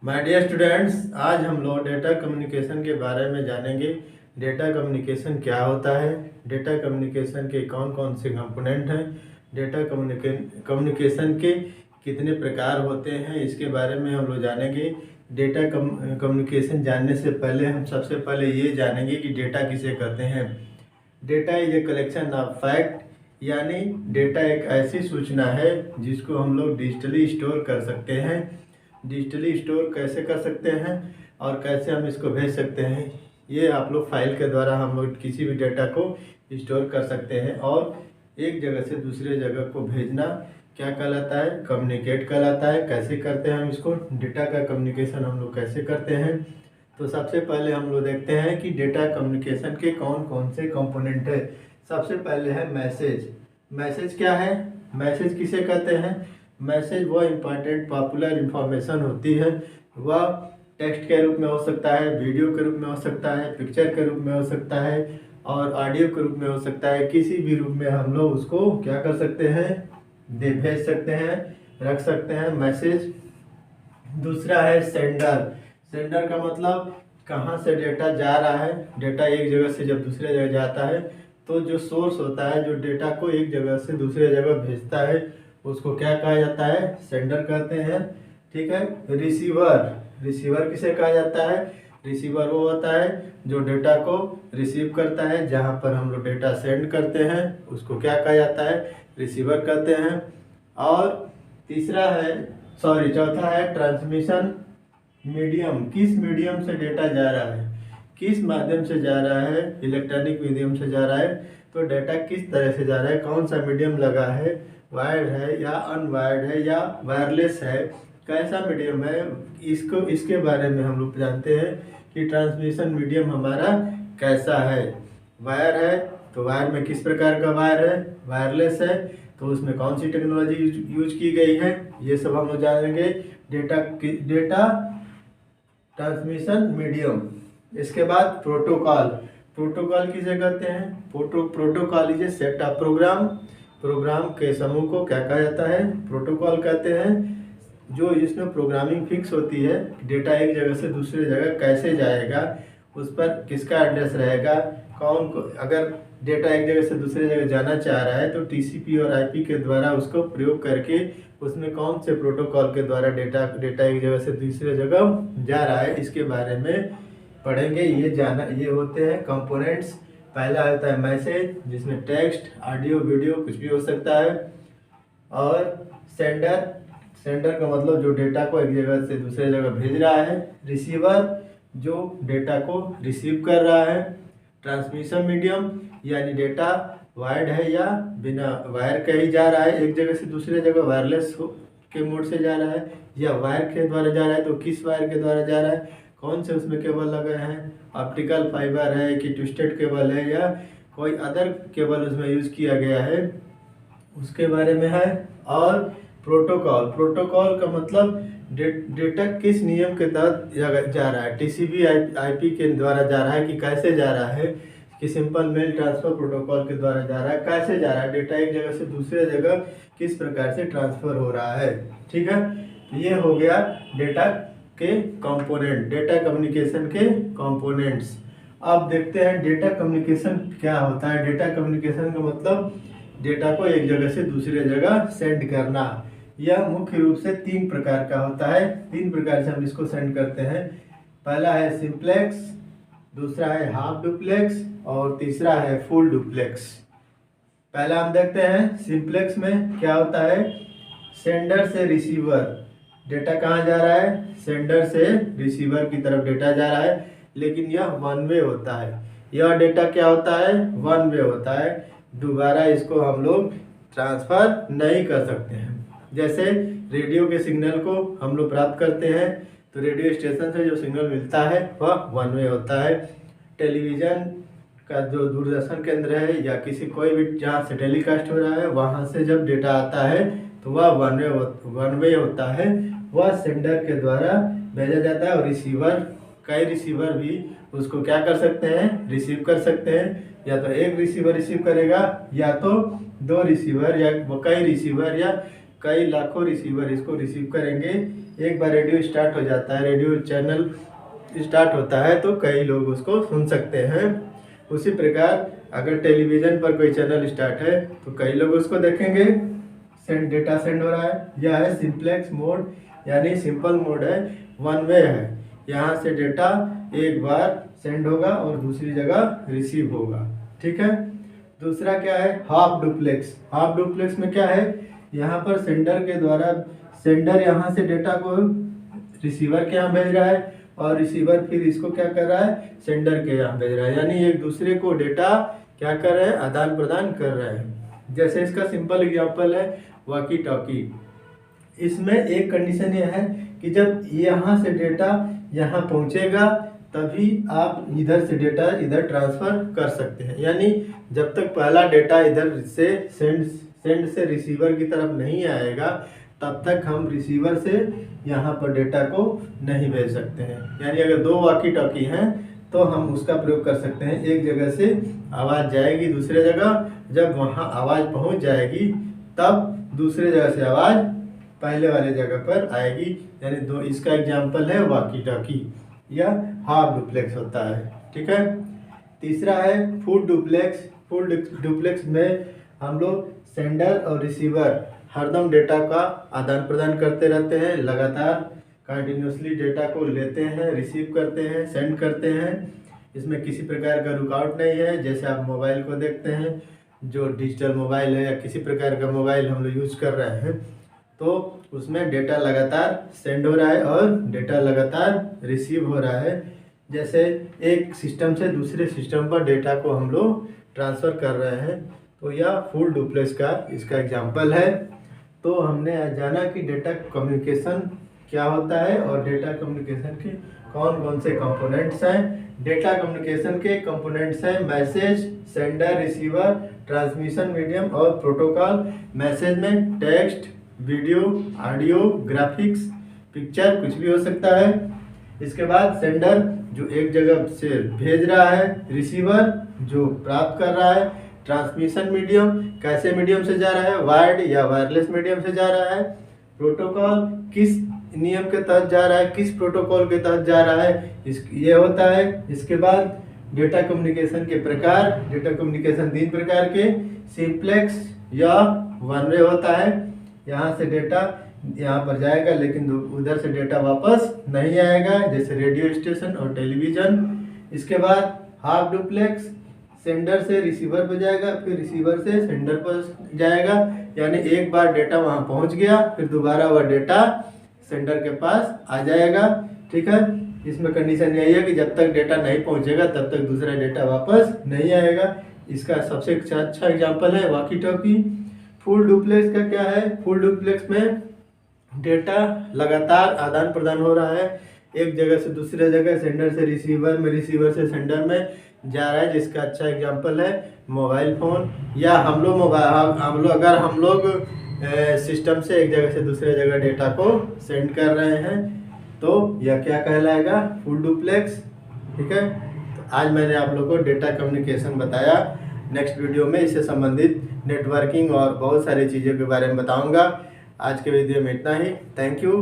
My dear students, आज हम लोग डेटा कम्युनिकेशन के बारे में जानेंगे। डेटा कम्युनिकेशन क्या होता है, डेटा कम्युनिकेशन के कौन कौन से कंपोनेंट हैं, डेटा कम्युनिकेशन के कितने प्रकार होते हैं, इसके बारे में हम लोग जानेंगे। डेटा कम्युनिकेशन जानने से पहले हम सबसे पहले ये जानेंगे कि डेटा किसे कहते हैं। Data is a collection of fact, यानी डेटा एक ऐसी सूचना है जिसको हम लोग डिजिटली स्टोर कर सकते हैं। डिजिटली स्टोर कैसे कर सकते हैं और कैसे हम इसको भेज सकते हैं, ये आप लोग फाइल के द्वारा हम लोग किसी भी डेटा को स्टोर कर सकते हैं। और एक जगह से दूसरे जगह को भेजना क्या कहलाता है, कम्युनिकेट कहलाता है। कैसे करते हैं हम इसको, डेटा का कम्युनिकेशन हम लोग कैसे करते हैं। तो सबसे पहले हम लोग देखते हैं कि डेटा कम्युनिकेशन के कौन कौन से कंपोनेंट है। सबसे पहले है मैसेज। मैसेज क्या है, मैसेज किसे कहते हैं। मैसेज वह इम्पॉर्टेंट पॉपुलर इंफॉर्मेशन होती है। वह टेक्स्ट के रूप में हो सकता है, वीडियो के रूप में हो सकता है, पिक्चर के रूप में हो सकता है और ऑडियो के रूप में हो सकता है। किसी भी रूप में हम लोग उसको क्या कर सकते हैं, भेज सकते हैं, रख सकते हैं मैसेज। दूसरा है सेंडर। सेंडर का मतलब कहाँ से डेटा जा रहा है। डेटा एक जगह से जब दूसरे जगह जाता है तो जो सोर्स होता है, जो डेटा को एक जगह से दूसरे जगह भेजता है, उसको क्या कहा जाता है, सेंडर कहते हैं। ठीक है। रिसीवर। रिसीवर किसे कहा जाता है, रिसीवर वो होता है जो डेटा को रिसीव करता है। जहाँ पर हम लोग डेटा सेंड करते हैं उसको क्या कहा जाता है, रिसीवर कहते हैं। और चौथा है ट्रांसमिशन मीडियम। किस मीडियम से डेटा जा रहा है, किस माध्यम से जा रहा है, इलेक्ट्रॉनिक मीडियम से जा रहा है। तो डेटा किस तरह से जा रहा है, कौन सा मीडियम लगा है, वायर्ड है या अनवायर्ड है या वायरलेस है, कैसा मीडियम है, इसके बारे में हम लोग जानते हैं कि ट्रांसमिशन मीडियम हमारा कैसा है। वायर है तो वायर में किस प्रकार का वायर है, वायरलेस है तो उसमें कौन सी टेक्नोलॉजी यूज की गई है, ये सब हम लोग जानेंगे। Data transmission medium. इसके बाद प्रोटोकॉल। प्रोटोकॉल किसे कहते हैं, protocol is a set of program. Program के समूह को क्या कहा जाता है, प्रोटोकॉल कहते हैं। जो इसमें प्रोग्रामिंग फिक्स होती है, डेटा एक जगह से दूसरे जगह कैसे जाएगा, उस पर किसका एड्रेस रहेगा, अगर डेटा एक जगह से दूसरे जगह जाना चाह रहा है तो टीसीपी और आईपी के द्वारा उसको प्रयोग करके उसमें कौन से प्रोटोकॉल के द्वारा डेटा एक जगह से दूसरे जगह जा रहा है, इसके बारे में पढ़ेंगे। ये होते हैं कंपोनेंट्स। पहला होता है मैसेज, जिसमें टेक्स्ट, ऑडियो, वीडियो कुछ भी हो सकता है। और सेंडर का मतलब जो डेटा को एक जगह से दूसरे जगह भेज रहा है। रिसीवर जो डेटा को रिसीव कर रहा है। ट्रांसमिशन मीडियम यानी डेटा वायर्ड है या बिना वायर के ही जा रहा है, एक जगह से दूसरे जगह वायरलेस के मोड से जा रहा है या वायर के द्वारा जा रहा है तो किस वायर के द्वारा जा रहा है, कौन से उसमें केबल लगे हैं, ऑप्टिकल फाइबर है कि ट्विस्टेड केबल है या कोई अदर केबल उसमें यूज़ किया गया है, उसके बारे में है। और प्रोटोकॉल का मतलब डेटा किस नियम के तहत जा रहा है, टीसीपी आईपी के द्वारा जा रहा है कि कैसे जा रहा है, कि सिंपल मेल ट्रांसफ़र प्रोटोकॉल के द्वारा जा रहा है, कैसे जा रहा है, डेटा एक जगह से दूसरे जगह किस प्रकार से ट्रांसफ़र हो रहा है। ठीक है, ये हो गया डेटा के कंपोनेंट, डेटा कम्युनिकेशन के कंपोनेंट्स। अब देखते हैं डेटा कम्युनिकेशन क्या होता है। डेटा कम्युनिकेशन का मतलब डेटा को एक जगह से दूसरे जगह सेंड करना। यह मुख्य रूप से 3 प्रकार का होता है। 3 प्रकार से हम इसको सेंड करते हैं। पहला है सिंप्लेक्स, दूसरा है हाफ डुप्लेक्स और तीसरा है फुल डुप्लेक्स। पहला हम देखते हैं सिंप्लेक्स में क्या होता है। सेंडर से रिसीवर, डेटा कहाँ जा रहा है, सेंडर से रिसीवर की तरफ डेटा जा रहा है, लेकिन यह वन वे होता है। यह डेटा क्या होता है, वन वे होता है, दोबारा इसको हम लोग ट्रांसफ़र नहीं कर सकते हैं। जैसे रेडियो के सिग्नल को हम लोग प्राप्त करते हैं तो रेडियो स्टेशन से जो सिग्नल मिलता है वह वन वे होता है। टेलीविज़न का जो दूरदर्शन केंद्र है या कोई भी जहाँ से टेलीकास्ट हो रहा है वहाँ से जब डेटा आता है तो वह वन वे होता है, वह सेंडर के द्वारा भेजा जाता है। और कई रिसीवर भी उसको क्या कर सकते हैं, रिसीव कर सकते हैं। या तो एक रिसीवर रिसीव करेगा या तो 2 रिसीवर या कई रिसीवर या कई लाखों रिसीवर इसको रिसीव करेंगे। एक बार रेडियो स्टार्ट हो जाता है, रेडियो चैनल स्टार्ट होता है तो कई लोग उसको सुन सकते हैं। उसी प्रकार अगर टेलीविज़न पर कोई चैनल स्टार्ट है तो कई लोग उसको देखेंगे। डेटा सेंड हो रहा है। यह है सिंप्लेक्स मोड, यानी सिंपल मोड है, वन वे है। यहाँ से डेटा एक बार सेंड होगा और दूसरी जगह रिसीव होगा। ठीक है। दूसरा क्या है, हाफ डुप्लेक्स। हाफ डुप्लेक्स में क्या है, यहाँ पर सेंडर के द्वारा सेंडर यहाँ से डेटा को रिसीवर के यहाँ भेज रहा है और रिसीवर फिर इसको क्या कर रहा है, सेंडर के यहाँ भेज रहा है। यानी एक दूसरे को डेटा क्या कर रहे हैं, आदान प्रदान कर रहे हैं। जैसे इसका सिंपल एग्जांपल है वॉकी टॉकी। इसमें एक कंडीशन यह है कि जब यहाँ से डेटा यहाँ पहुँचेगा तभी आप इधर से डेटा इधर ट्रांसफ़र कर सकते हैं। यानी जब तक पहला डेटा इधर से सेंड से रिसीवर की तरफ नहीं आएगा तब तक हम रिसीवर से यहाँ पर डेटा को नहीं भेज सकते हैं। यानी अगर दो वॉकी टॉकी हैं तो हम उसका प्रयोग कर सकते हैं। एक जगह से आवाज़ जाएगी दूसरे जगह, जब वहाँ आवाज़ पहुँच जाएगी तब दूसरे जगह से आवाज़ पहले वाले जगह पर आएगी। यानी दो, इसका एग्जाम्पल है वॉकी टॉकी या हाफ डुप्लेक्स होता है। ठीक है। तीसरा है फुल डुप्लेक्स। फुल डुप्लेक्स में हम लोग सेंडर और रिसीवर हरदम डेटा का आदान प्रदान करते रहते हैं, लगातार कंटिन्यूसली डेटा को लेते हैं, रिसीव करते हैं, सेंड करते हैं। इसमें किसी प्रकार का रुकावट नहीं है। जैसे आप मोबाइल को देखते हैं, जो डिजिटल मोबाइल है या किसी प्रकार का मोबाइल हम लोग यूज़ कर रहे हैं तो उसमें डेटा लगातार सेंड हो रहा है और डेटा लगातार रिसीव हो रहा है। जैसे एक सिस्टम से दूसरे सिस्टम पर डेटा को हम लोग ट्रांसफ़र कर रहे हैं, तो यह फुल डुप्लेक्स का इसका एग्जांपल है। तो हमने आज जाना कि डेटा कम्युनिकेशन क्या होता है और डेटा कम्युनिकेशन के कौन कौन से कंपोनेंट्स हैं। डेटा कम्युनिकेशन के कंपोनेंट्स हैं message, sender, receiver, transmission medium और प्रोटोकॉल। मैसेज में text, video, audio, graphics, picture कुछ भी हो सकता है। इसके बाद सेंडर जो एक जगह से भेज रहा है, रिसीवर जो प्राप्त कर रहा है, ट्रांसमिशन मीडियम कैसे मीडियम से जा रहा है, वायर्ड या वायरलेस मीडियम से जा रहा है, प्रोटोकॉल किस नियम के तहत जा रहा है, किस प्रोटोकॉल के तहत जा रहा है, ये होता है। इसके बाद डेटा कम्युनिकेशन के प्रकार। डेटा कम्युनिकेशन 3 प्रकार के, सिंप्लेक्स या वन वे होता है। यहाँ से डेटा यहाँ पर जाएगा लेकिन उधर से डेटा वापस नहीं आएगा, जैसे रेडियो स्टेशन और टेलीविज़न। इसके बाद हाफ डुप्लेक्स, सेंडर से रिसीवर पर जाएगा, फिर रिसीवर से सेंडर पर जाएगा। यानी एक बार डेटा वहाँ पहुँच गया फिर दोबारा वह डेटा सेंडर के पास आ जाएगा। ठीक है। इसमें कंडीशन यही है कि जब तक डेटा नहीं पहुँचेगा तब तक दूसरा डेटा वापस नहीं आएगा। इसका सबसे अच्छा एग्जाम्पल है वॉकी टॉकी। फुल डुप्लेक्स का क्या है, फुल डुप्लेक्स में डेटा लगातार आदान प्रदान हो रहा है एक जगह से दूसरे जगह, सेंडर से रिसीवर में, रिसीवर से सेंडर में जा रहा है। जिसका अच्छा एग्जांपल है मोबाइल फ़ोन। या हम लोग अगर हम लोग सिस्टम से एक जगह से दूसरे जगह डेटा को सेंड कर रहे हैं तो यह क्या कहलाएगा, फुल डुप्लेक्स। ठीक है। तो आज मैंने आप लोग को डेटा कम्युनिकेशन बताया। नेक्स्ट वीडियो में इससे संबंधित नेटवर्किंग और बहुत सारी चीज़ों के बारे में बताऊंगा। आज के वीडियो में इतना ही। Thank you.